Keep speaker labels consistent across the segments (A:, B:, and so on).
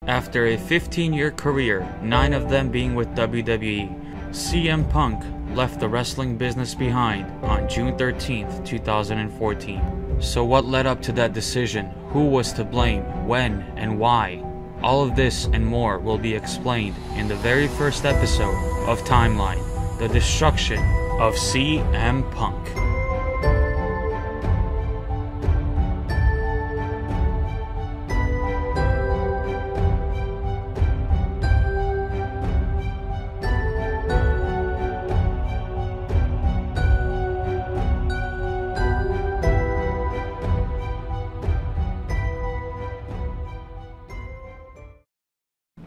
A: After a 15-year career, 9 of them being with WWE, CM Punk left the wrestling business behind on June 13th, 2014. So what led up to that decision? Who was to blame? When? And why? All of this and more will be explained in the very first episode of Timeline, the destruction of CM Punk.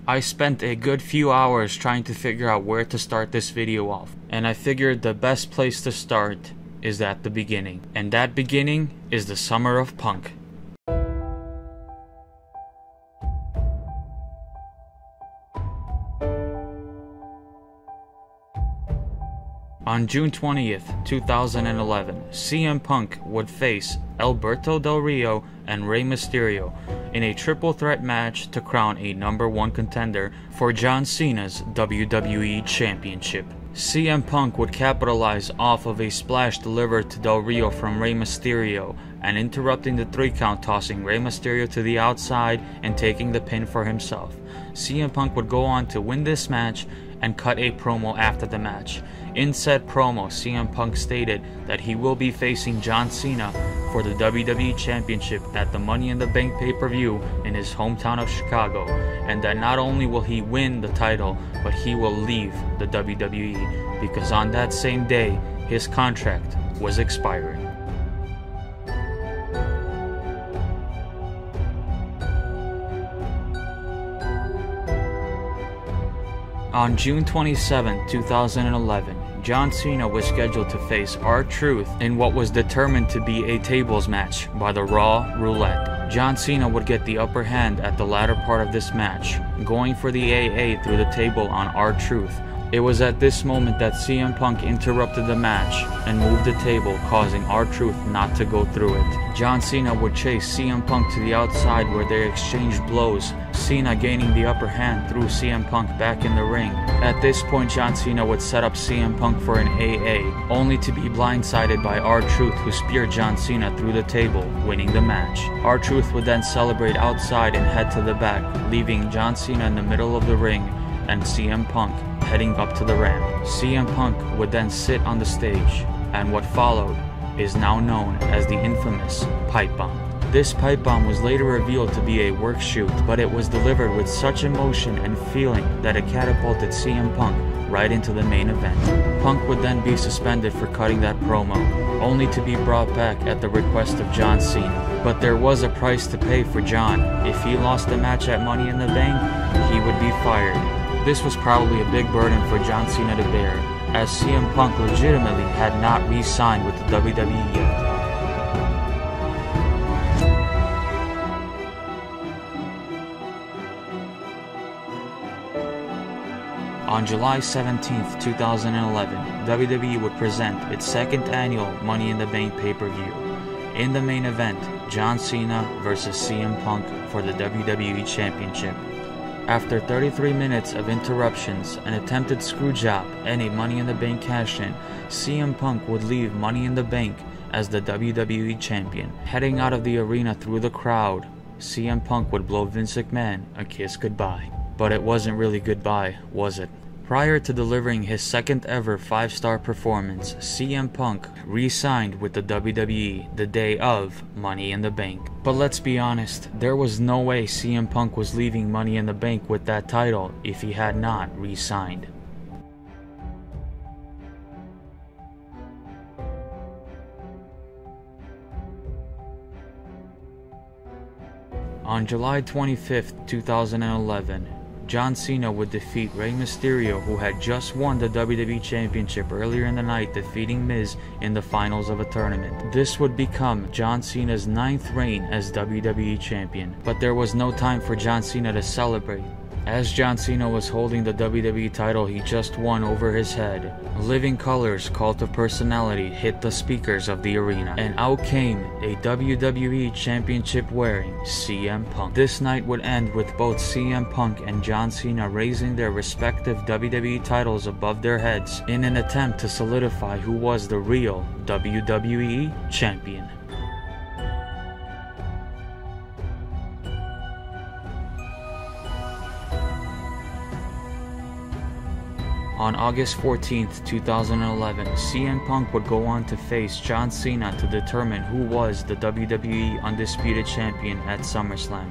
A: I spent a good few hours trying to figure out where to start this video off, and I figured the best place to start is at the beginning, and that beginning is the summer of Punk. On June 20th, 2011, CM Punk would face Alberto Del Rio and Rey Mysterio in a triple threat match to crown a #1 contender for John Cena's WWE Championship. CM Punk would capitalize off of a splash delivered to Del Rio from Rey Mysterio and interrupting the 3 count, tossing Rey Mysterio to the outside and taking the pin for himself. CM Punk would go on to win this match and cut a promo after the match. In said promo, CM Punk stated that he will be facing John Cena for the WWE Championship at the Money in the Bank pay-per-view in his hometown of Chicago, and that not only will he win the title, but he will leave the WWE because on that same day, his contract was expiring. On June 27, 2011, John Cena was scheduled to face R-Truth in what was determined to be a tables match by the Raw Roulette. John Cena would get the upper hand at the latter part of this match, going for the AA through the table on R-Truth. It was at this moment that CM Punk interrupted the match and moved the table, causing R-Truth not to go through it. John Cena would chase CM Punk to the outside where they exchanged blows, Cena gaining the upper hand threw CM Punk back in the ring. At this point, John Cena would set up CM Punk for an AA, only to be blindsided by R-Truth, who speared John Cena through the table, winning the match. R-Truth would then celebrate outside and head to the back, leaving John Cena in the middle of the ring and CM Punk heading up to the ramp. CM Punk would then sit on the stage, and what followed is now known as the infamous pipe bomb. This pipe bomb was later revealed to be a work shoot, but it was delivered with such emotion and feeling that it catapulted CM Punk right into the main event. Punk would then be suspended for cutting that promo, only to be brought back at the request of John Cena. But there was a price to pay for John. If he lost the match at Money in the Bank, he would be fired. This was probably a big burden for John Cena to bear, as CM Punk legitimately had not re-signed with the WWE yet. On July 17, 2011, WWE would present its 2nd annual Money in the Bank pay-per-view. In the main event, John Cena vs. CM Punk for the WWE Championship. After 33 minutes of interruptions, an attempted screwjob, and a Money in the Bank cash-in, CM Punk would leave Money in the Bank as the WWE Champion. Heading out of the arena through the crowd, CM Punk would blow Vince McMahon a kiss goodbye. But it wasn't really goodbye, was it? Prior to delivering his 2nd ever 5-star performance, CM Punk re-signed with the WWE the day of Money in the Bank. But let's be honest, there was no way CM Punk was leaving Money in the Bank with that title if he had not re-signed. On July 25th, 2011, John Cena would defeat Rey Mysterio, who had just won the WWE Championship earlier in the night, defeating Miz in the finals of a tournament. This would become John Cena's 9th reign as WWE Champion, but there was no time for John Cena to celebrate. As John Cena was holding the WWE title he just won over his head, Living Colors Cult of Personality hit the speakers of the arena, and out came a WWE Championship wearing CM Punk. This night would end with both CM Punk and John Cena raising their respective WWE titles above their heads in an attempt to solidify who was the real WWE Champion. On August 14th, 2011, CM Punk would go on to face John Cena to determine who was the WWE Undisputed Champion at SummerSlam,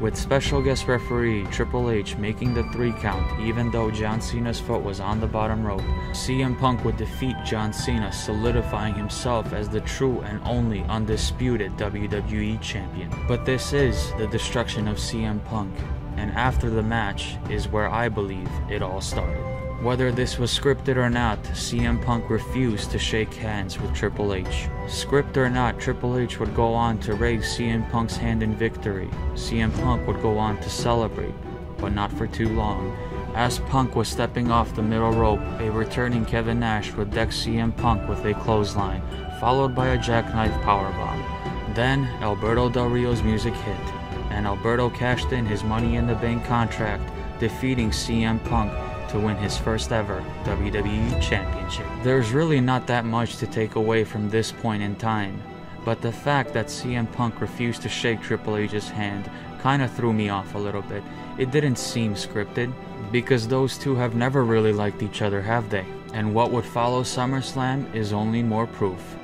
A: with special guest referee Triple H making the 3 count even though John Cena's foot was on the bottom rope. CM Punk would defeat John Cena, solidifying himself as the true and only undisputed WWE Champion. But this is the destruction of CM Punk, and after the match is where I believe it all started. Whether this was scripted or not, CM Punk refused to shake hands with Triple H. Script or not, Triple H would go on to raise CM Punk's hand in victory. CM Punk would go on to celebrate, but not for too long. As Punk was stepping off the middle rope, a returning Kevin Nash would deck CM Punk with a clothesline, followed by a jackknife powerbomb. Then, Alberto Del Rio's music hit, and Alberto cashed in his Money in the Bank contract, defeating CM Punk to win his first ever WWE Championship. There's really not that much to take away from this point in time, but the fact that CM Punk refused to shake Triple H's hand kinda threw me off a little bit. It didn't seem scripted, because those two have never really liked each other, have they? And what would follow SummerSlam is only more proof.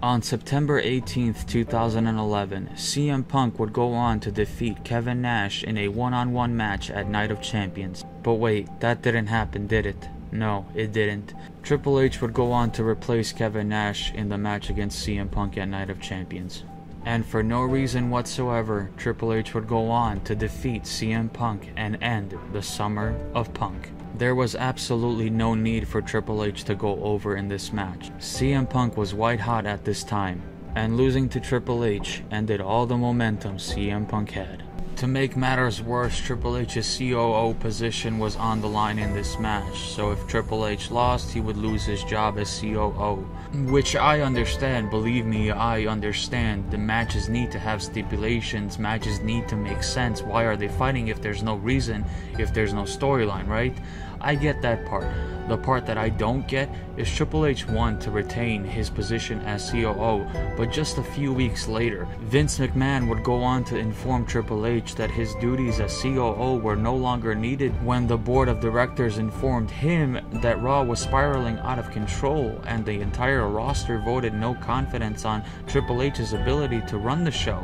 A: On September 18th, 2011, CM Punk would go on to defeat Kevin Nash in a one-on-one match at Night of Champions. But wait, that didn't happen, did it? No, it didn't. Triple H would go on to replace Kevin Nash in the match against CM Punk at Night of Champions. And for no reason whatsoever, Triple H would go on to defeat CM Punk and end the Summer of Punk. There was absolutely no need for Triple H to go over in this match. CM Punk was white hot at this time, and losing to Triple H ended all the momentum CM Punk had. To make matters worse, Triple H's COO position was on the line in this match, so if Triple H lost, he would lose his job as COO. Which I understand, believe me, I understand. The matches need to have stipulations, matches need to make sense. Why are they fighting if there's no reason, if there's no storyline, right? I get that part. The part that I don't get is Triple H won to retain his position as COO, but just a few weeks later, Vince McMahon would go on to inform Triple H that his duties as COO were no longer needed when the board of directors informed him that Raw was spiraling out of control and the entire roster voted no confidence on Triple H's ability to run the show.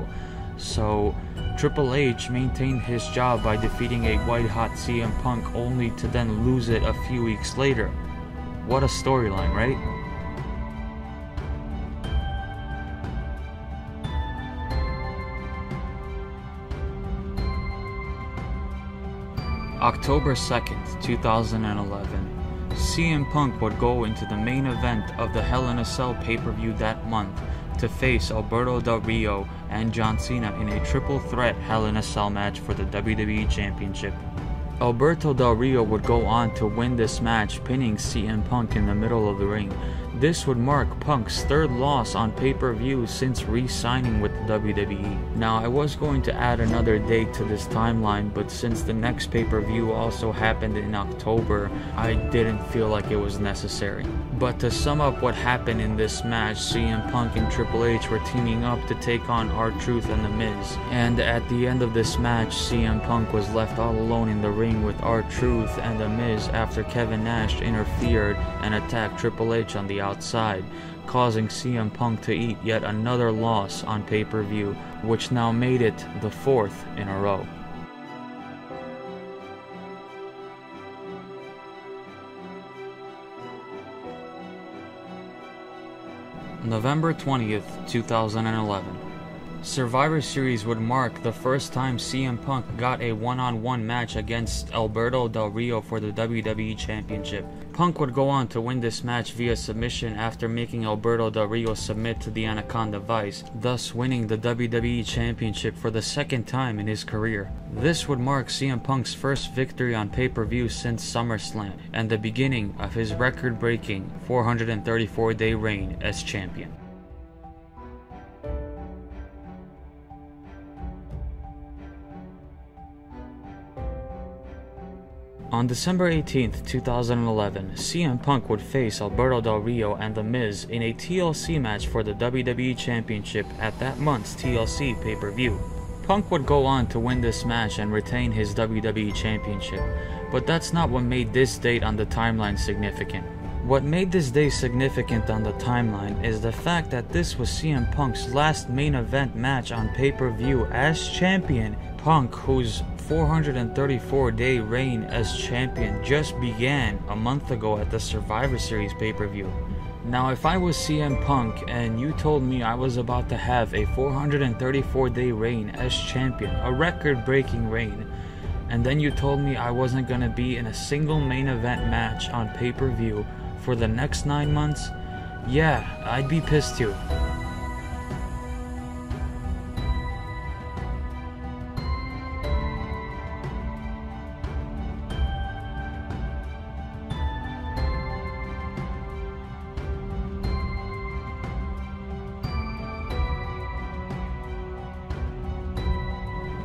A: So Triple H maintained his job by defeating a white-hot CM Punk only to then lose it a few weeks later. What a storyline, right? October 2nd, 2011. CM Punk would go into the main event of the Hell in a Cell pay-per-view that month to face Alberto Del Rio and John Cena in a triple threat Hell in a Cell match for the WWE Championship. Alberto Del Rio would go on to win this match, pinning CM Punk in the middle of the ring. This would mark Punk's third loss on pay-per-view since re-signing with the WWE. Now, I was going to add another date to this timeline, but since the next pay-per-view also happened in October, I didn't feel like it was necessary. But to sum up what happened in this match, CM Punk and Triple H were teaming up to take on R-Truth and The Miz. And at the end of this match, CM Punk was left all alone in the ring with R-Truth and The Miz after Kevin Nash interfered and attacked Triple H on the outside, causing CM Punk to eat yet another loss on pay-per-view, which now made it the fourth in a row. November 20th, 2011. Survivor Series would mark the first time CM Punk got a one-on-one match against Alberto Del Rio for the WWE Championship. Punk would go on to win this match via submission after making Alberto Del Rio submit to the Anaconda Vice, thus winning the WWE Championship for the second time in his career. This would mark CM Punk's first victory on pay-per-view since SummerSlam, and the beginning of his record-breaking 434-day reign as champion. On December 18, 2011, CM Punk would face Alberto Del Rio and The Miz in a TLC match for the WWE Championship at that month's TLC pay-per-view. Punk would go on to win this match and retain his WWE Championship, but that's not what made this date on the timeline significant. What made this day significant on the timeline is the fact that this was CM Punk's last main event match on pay-per-view as champion. Punk, whose 434-day reign as champion just began a month ago at the Survivor Series pay-per-view. Now, if I was CM Punk and you told me I was about to have a 434-day reign as champion, a record-breaking reign, and then you told me I wasn't going to be in a single main event match on pay-per-view for the next 9 months, yeah, I'd be pissed too.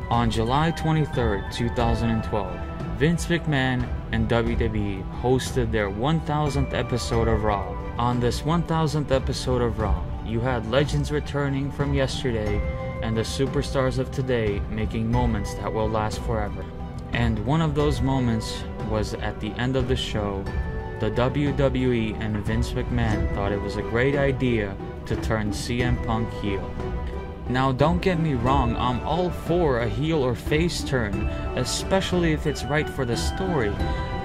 A: On July 23, 2012, Vince McMahon and WWE hosted their 1000th episode of Raw. On this 1000th episode of Raw, you had legends returning from yesterday and the superstars of today making moments that will last forever. And one of those moments was at the end of the show. The WWE and Vince McMahon thought it was a great idea to turn CM Punk heel. Now, don't get me wrong, I'm all for a heel or face turn, especially if it's right for the story,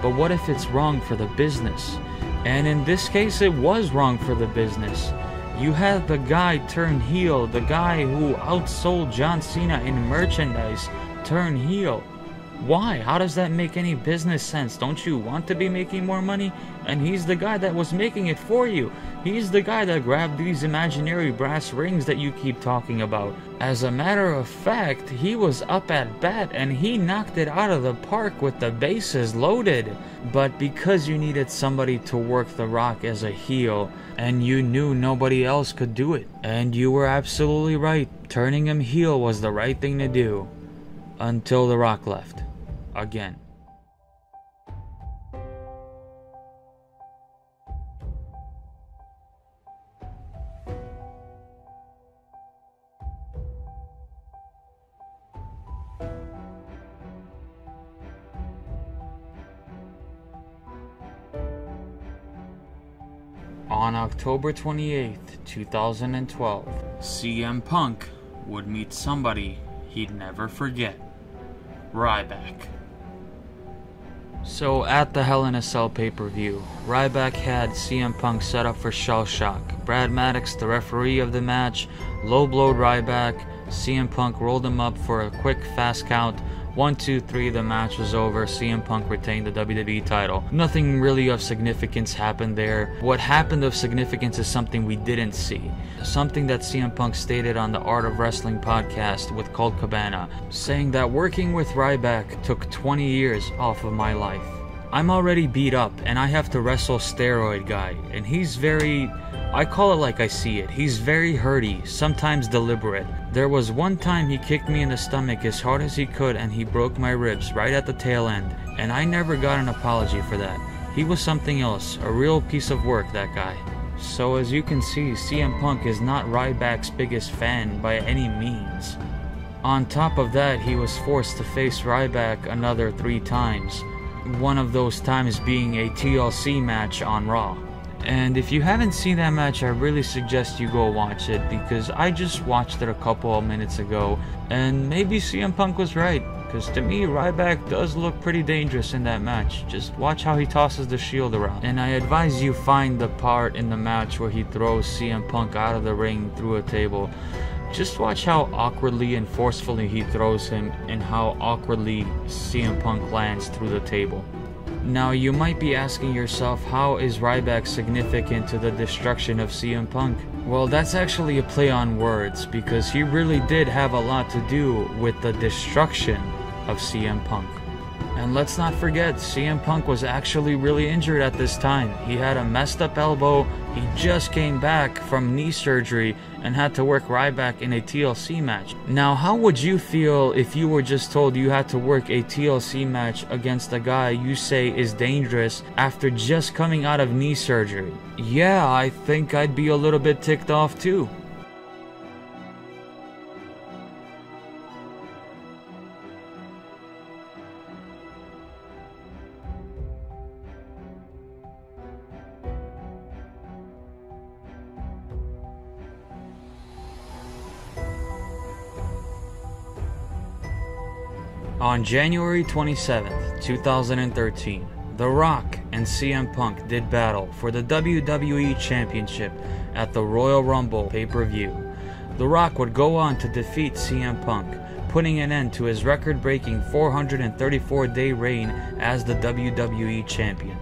A: but what if it's wrong for the business? And in this case, it was wrong for the business. You had the guy turn heel, the guy who outsold John Cena in merchandise turn heel. Why? How does that make any business sense? Don't you want to be making more money? And he's the guy that was making it for you. He's the guy that grabbed these imaginary brass rings that you keep talking about. As a matter of fact, he was up at bat and he knocked it out of the park with the bases loaded. But because you needed somebody to work The Rock as a heel, and you knew nobody else could do it, and you were absolutely right, turning him heel was the right thing to do. Until The Rock left. Again. On October 28th, 2012, CM Punk would meet somebody he'd never forget. Ryback. So at the Hell in a Cell pay-per-view, Ryback had CM Punk set up for shell shock. Brad Maddox, the referee of the match, low-blowed Ryback. CM Punk rolled him up for a quick fast count. 1, 2, 3, the match was over. CM Punk retained the WWE title. Nothing really of significance happened there. What happened of significance is something we didn't see. Something that CM Punk stated on the Art of Wrestling podcast with Colt Cabana, saying that working with Ryback took 20 years off of my life. I'm already beat up and I have to wrestle steroid guy, and he's very... I call it like I see it. He's very hurty, sometimes deliberate. There was one time he kicked me in the stomach as hard as he could and he broke my ribs right at the tail end, and I never got an apology for that. He was something else, a real piece of work, that guy. So as you can see, CM Punk is not Ryback's biggest fan by any means. On top of that, he was forced to face Ryback another 3 times. One of those times being a TLC match on Raw. And if you haven't seen that match, I really suggest you go watch it, because I just watched it a couple of minutes ago, and maybe CM Punk was right, because to me, Ryback does look pretty dangerous in that match. Just watch how he tosses the Shield around. And I advise you find the part in the match where he throws CM Punk out of the ring through a table. Just watch how awkwardly and forcefully he throws him, and how awkwardly CM Punk lands through the table. Now you might be asking yourself, how is Ryback significant to the destruction of CM Punk? Well, that's actually a play on words, because he really did have a lot to do with the destruction of CM Punk. And let's not forget, CM Punk was actually really injured at this time. He had a messed up elbow, he just came back from knee surgery and had to work Ryback in a TLC match. Now, how would you feel if you were just told you had to work a TLC match against a guy you say is dangerous after just coming out of knee surgery? Yeah, I think I'd be a little bit ticked off too. On January 27th, 2013, The Rock and CM Punk did battle for the WWE Championship at the Royal Rumble pay-per-view. The Rock would go on to defeat CM Punk, putting an end to his record-breaking 434-day reign as the WWE Champion.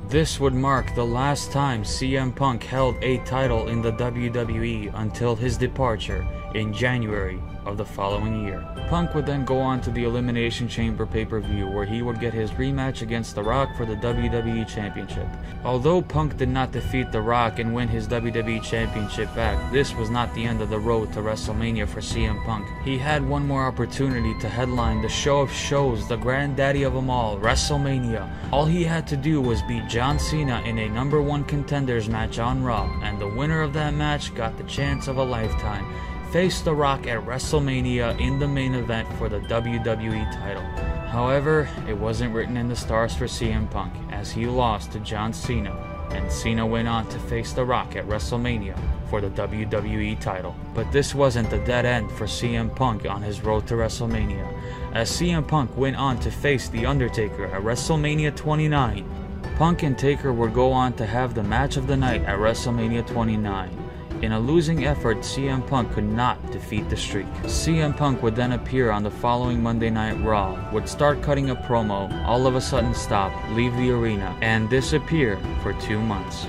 A: This would mark the last time CM Punk held a title in the WWE until his departure in January of the following year. Punk would then go on to the Elimination Chamber pay-per-view, where he would get his rematch against The Rock for the WWE Championship. Although Punk did not defeat The Rock and win his WWE Championship back, this was not the end of the road to WrestleMania for CM Punk. He had one more opportunity to headline the show of shows, the granddaddy of them all, WrestleMania. All he had to do was beat John Cena in a #1 contenders match on Raw, and the winner of that match got the chance of a lifetime. Faced The Rock at WrestleMania in the main event for the WWE title. However, it wasn't written in the stars for CM Punk, as he lost to John Cena, and Cena went on to face The Rock at WrestleMania for the WWE title. But this wasn't the dead end for CM Punk on his road to WrestleMania, as CM Punk went on to face The Undertaker at WrestleMania 29. Punk and Taker would go on to have the match of the night at WrestleMania 29. In a losing effort, CM Punk could not defeat the Streak. CM Punk would then appear on the following Monday Night Raw, would start cutting a promo, all of a sudden stop, leave the arena, and disappear for 2 months.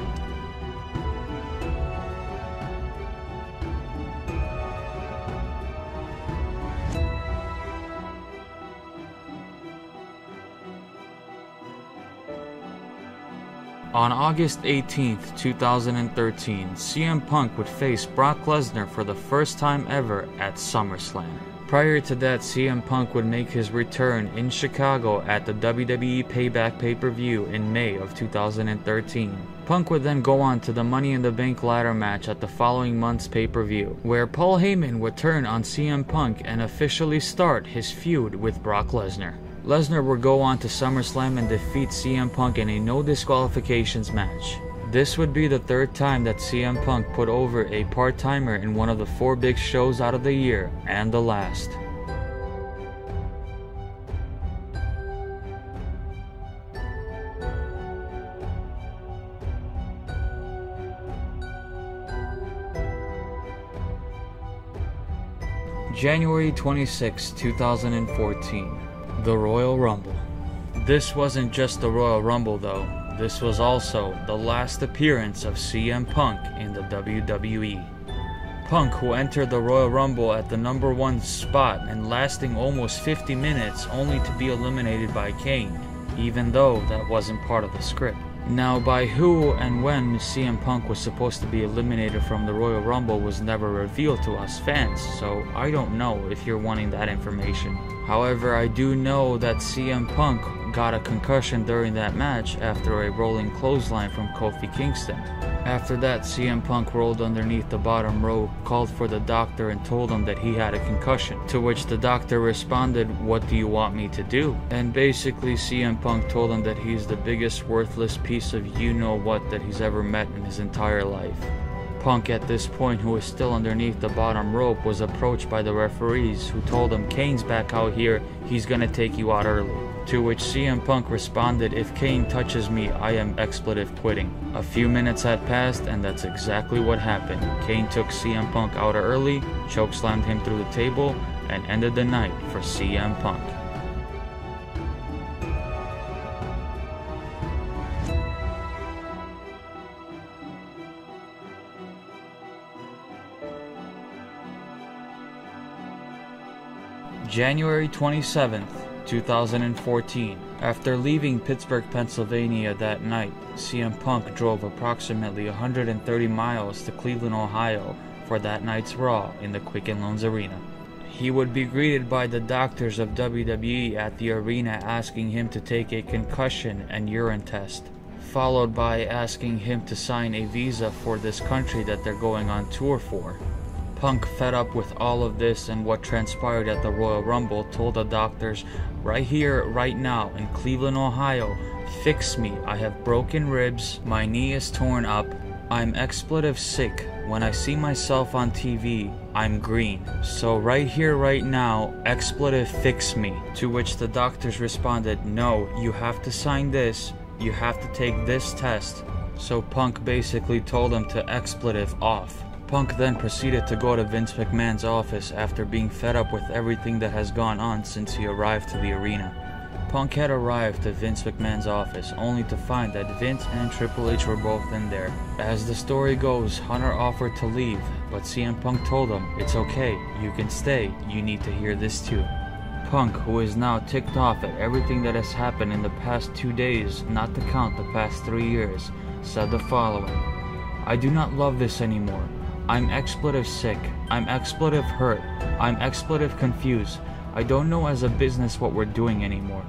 A: On August 18th, 2013, CM Punk would face Brock Lesnar for the first time ever at SummerSlam. Prior to that, CM Punk would make his return in Chicago at the WWE Payback pay-per-view in May of 2013. Punk would then go on to the Money in the Bank ladder match at the following month's pay-per-view, where Paul Heyman would turn on CM Punk and officially start his feud with Brock Lesnar. Lesnar would go on to SummerSlam and defeat CM Punk in a no disqualifications match. This would be the third time that CM Punk put over a part-timer in one of the 4 big shows out of the year, and the last. January 26, 2014. The Royal Rumble. This wasn't just the Royal Rumble though, this was also the last appearance of CM Punk in the WWE. Punk, who entered the Royal Rumble at the #1 spot and lasting almost 50 minutes only to be eliminated by Kane, even though that wasn't part of the script. Now, by who and when CM Punk was supposed to be eliminated from the Royal Rumble was never revealed to us fans, so I don't know if you're wanting that information. However, I do know that CM Punk got a concussion during that match after a rolling clothesline from Kofi Kingston. After that, CM Punk rolled underneath the bottom rope, called for the doctor and told him that he had a concussion, to which the doctor responded, "What do you want me to do?" And basically CM Punk told him that he's the biggest worthless piece of you-know-what that he's ever met in his entire life. Punk, at this point, who was still underneath the bottom rope, was approached by the referees, who told him, "Kane's back out here, he's gonna take you out early." To which CM Punk responded, "If Kane touches me, I am expletive quitting." A few minutes had passed, and that's exactly what happened. Kane took CM Punk out early, chokeslammed him through the table, and ended the night for CM Punk. January 27th, 2014. After leaving Pittsburgh, Pennsylvania that night, CM Punk drove approximately 130 miles to Cleveland, Ohio for that night's Raw in the Quicken Loans Arena. He would be greeted by the doctors of WWE at the arena asking him to take a concussion and urine test, followed by asking him to sign a visa for this country that they're going on tour for. Punk, fed up with all of this and what transpired at the Royal Rumble, told the doctors, "Right here, right now, in Cleveland, Ohio, fix me. I have broken ribs, my knee is torn up, I'm expletive sick. When I see myself on TV, I'm green. So right here, right now, expletive fix me." To which the doctors responded, "No, you have to sign this, you have to take this test." So Punk basically told them to expletive off. Punk then proceeded to go to Vince McMahon's office after being fed up with everything that has gone on since he arrived to the arena. Punk had arrived to Vince McMahon's office only to find that Vince and Triple H were both in there. As the story goes, Hunter offered to leave, but CM Punk told him, "It's okay, you can stay, you need to hear this too." Punk, who is now ticked off at everything that has happened in the past 2 days, not to count the past 3 years, said the following: "I do not love this anymore. I'm expletive sick, I'm expletive hurt, I'm expletive confused. I don't know as a business what we're doing anymore.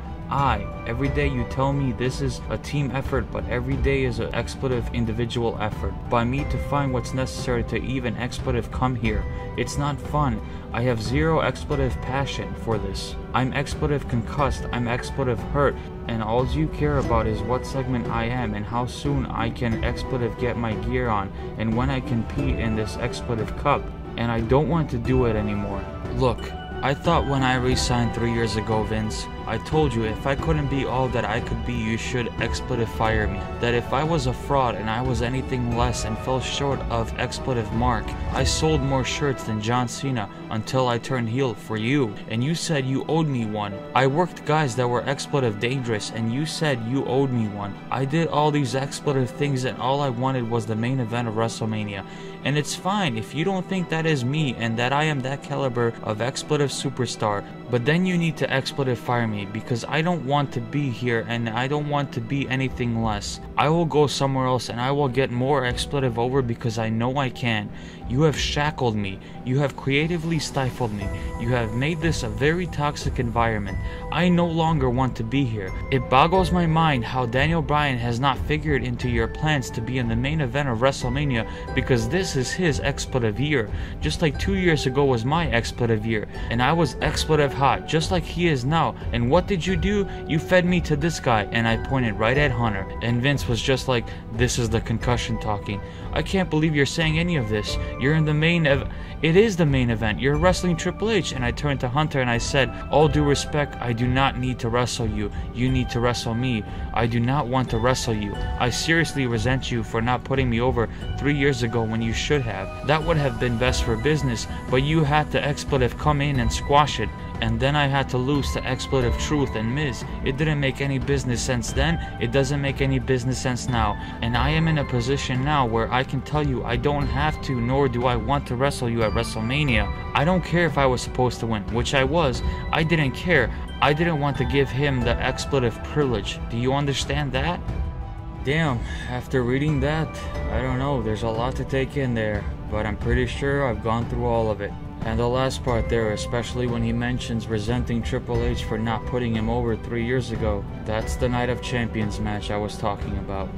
A: Every day you tell me this is a team effort, but every day is an expletive individual effort. By me to find what's necessary to even expletive come here. It's not fun. I have zero expletive passion for this. I'm expletive concussed, I'm expletive hurt, and all you care about is what segment I am and how soon I can expletive get my gear on and when I compete in this expletive cup. And I don't want to do it anymore. Look, I thought when I re-signed 3 years ago, Vince, I told you if I couldn't be all that I could be, you should expletive fire me. That if I was a fraud and I was anything less and fell short of expletive mark, I sold more shirts than John Cena until I turned heel for you, and you said you owed me one. I worked guys that were expletive dangerous, and you said you owed me one. I did all these expletive things, and all I wanted was the main event of WrestleMania. And it's fine if you don't think that is me and that I am that caliber of expletive superstar, but then you need to expletive fire me because I don't want to be here and I don't want to be anything less. I will go somewhere else and I will get more expletive over because I know I can. You have shackled me. You have creatively stifled me. You have made this a very toxic environment. I no longer want to be here. It boggles my mind how Daniel Bryan has not figured into your plans to be in the main event of WrestleMania because this is his expletive year. Just like 2 years ago was my expletive year. And I was expletive hot, just like he is now. And what did you do? You fed me to this guy, and I pointed right at Hunter. And Vince was just like, "This is the concussion talking. I can't believe you're saying any of this. You're in the main It is the main event. You're wrestling Triple H." And I turned to Hunter and I said, "All due respect, I do not need to wrestle you. You need to wrestle me. I do not want to wrestle you. I seriously resent you for not putting me over 3 years ago when you should have. That would have been best for business, but you had to expletive come in and squash it. And then I had to lose to Expletive Truth and Miz. It didn't make any business sense then, it doesn't make any business sense now. And I am in a position now where I can tell you I don't have to, nor do I want to wrestle you at WrestleMania. I don't care if I was supposed to win, which I was. I didn't care. I didn't want to give him the expletive privilege. Do you understand that?" Damn, after reading that, I don't know, there's a lot to take in there, but I'm pretty sure I've gone through all of it. And the last part there, especially when he mentions resenting Triple H for not putting him over 3 years ago, that's the Night of Champions match I was talking about.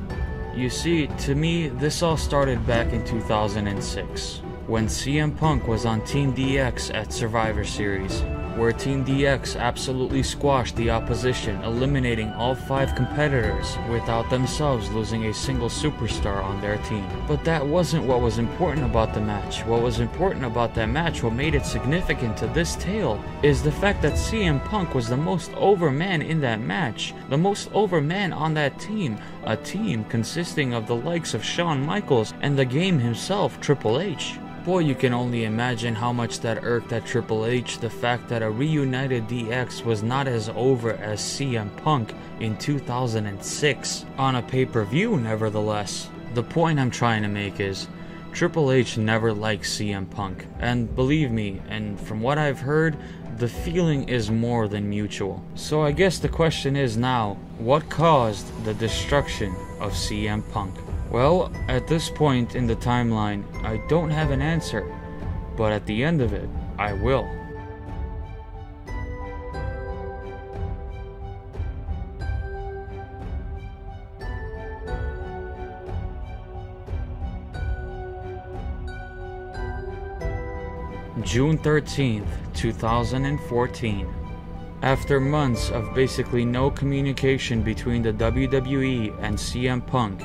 A: You see, to me, this all started back in 2006, when CM Punk was on Team DX at Survivor Series, where Team DX absolutely squashed the opposition, eliminating all 5 competitors without themselves losing a single superstar on their team. But that wasn't what was important about the match. What was important about that match, what made it significant to this tale, is the fact that CM Punk was the most over man in that match, the most over man on that team, a team consisting of the likes of Shawn Michaels and the Game himself, Triple H. Boy, you can only imagine how much that irked at Triple H, the fact that a reunited DX was not as over as CM Punk in 2006. On a pay-per-view, nevertheless. The point I'm trying to make is, Triple H never liked CM Punk, and believe me, and from what I've heard, the feeling is more than mutual. So I guess the question is now, what caused the destruction of CM Punk? Well, at this point in the timeline, I don't have an answer, but at the end of it, I will. June 13th, 2014. After months of basically no communication between the WWE and CM Punk,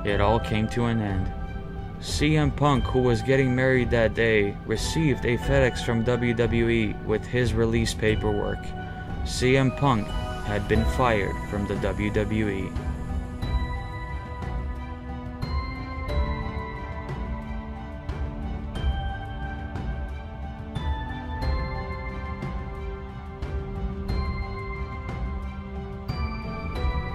A: it all came to an end. CM Punk, who was getting married that day, received a FedEx from WWE with his release paperwork. CM Punk had been fired from the WWE.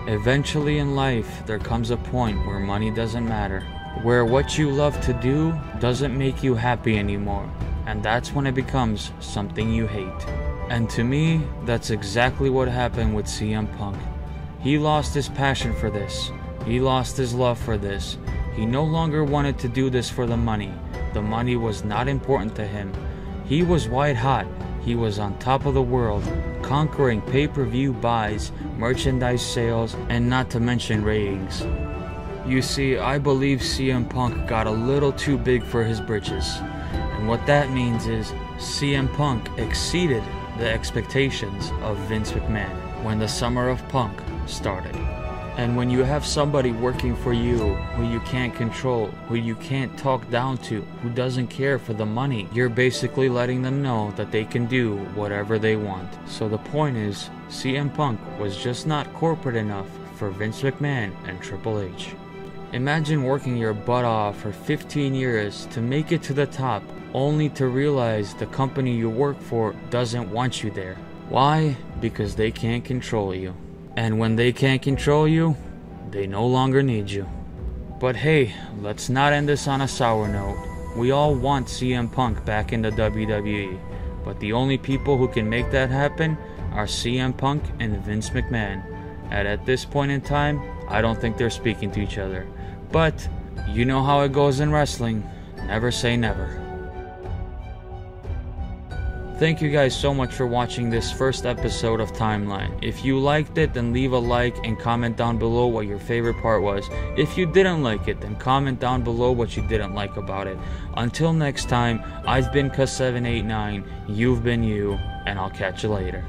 A: Eventually in life, there comes a point where money doesn't matter, where what you love to do doesn't make you happy anymore, and that's when it becomes something you hate. And to me, that's exactly what happened with CM Punk. He lost his passion for this. He lost his love for this. He no longer wanted to do this for the money. The money was not important to him. He was white hot. He was on top of the world, conquering pay-per-view buys, merchandise sales, and not to mention ratings. You see, I believe CM Punk got a little too big for his britches. And what that means is CM Punk exceeded the expectations of Vince McMahon when the summer of Punk started. And when you have somebody working for you who you can't control, who you can't talk down to, who doesn't care for the money, you're basically letting them know that they can do whatever they want. So the point is, CM Punk was just not corporate enough for Vince McMahon and Triple H. Imagine working your butt off for 15 years to make it to the top, only to realize the company you work for doesn't want you there. Why? Because they can't control you. And when they can't control you, they no longer need you. But hey, let's not end this on a sour note. We all want CM Punk back in the WWE, but the only people who can make that happen are CM Punk and Vince McMahon. And at this point in time, I don't think they're speaking to each other. But you know how it goes in wrestling. Never say never. Thank you guys so much for watching this first episode of Timeline. If you liked it, then leave a like and comment down below what your favorite part was. If you didn't like it, then comment down below what you didn't like about it. Until next time, I've been Ka789, you've been you, and I'll catch you later.